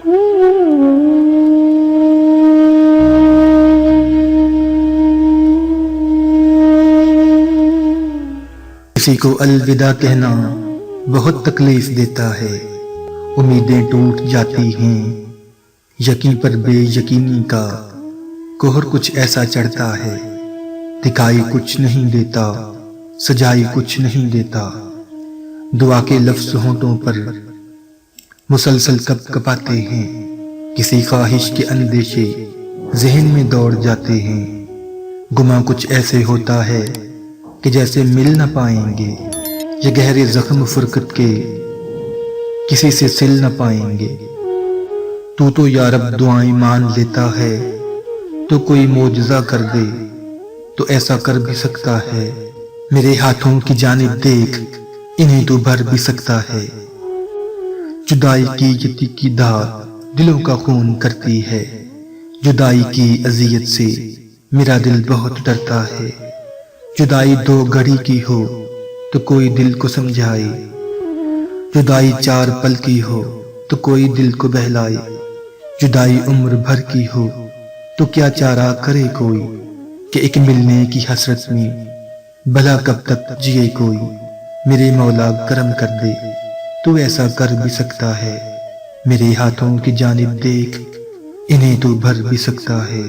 کسی کو الوداع کہنا بہت تکلیف دیتا ہے، امیدیں ٹوٹ جاتی ہیں، یقین پر بے یقینی کا کوہر کچھ ایسا چڑھتا ہے، دکھائی کچھ نہیں دیتا، سجائی کچھ نہیں دیتا، دعا کے لفظ ہونٹوں پر مسلسل کپ کپاتے ہیں، کسی خواہش کے اندیشے ذہن میں دوڑ جاتے ہیں، گماں کچھ ایسے ہوتا ہے کہ جیسے مل نہ پائیں گے، یہ گہرے زخم فرقت کے کسی سے سل نہ پائیں گے، تو یا رب دعائیں مان لیتا ہے، تو کوئی معجزہ کر دے تو ایسا کر بھی سکتا ہے، میرے ہاتھوں کی جانب دیکھ انہیں تو بھر بھی سکتا ہے، جدائی کی یہ تیکھی دھار دلوں کا خون کرتی ہے، جدائی کی اذیت سے میرا دل بہت ڈرتا ہے، جدائی دو گھڑی کی ہو تو کوئی دل کو سمجھائے، جدائی چار پل کی ہو تو کوئی دل کو بہلائے، جدائی عمر بھر کی ہو تو کیا چارہ کرے کوئی، کہ ایک ملنے کی حسرت میں بھلا کب تک جیے کوئی، میرے مولا کرم کر دے تو ایسا کر بھی سکتا ہے، میرے ہاتھوں کی جانب دیکھ انہیں تو بھر بھی سکتا ہے۔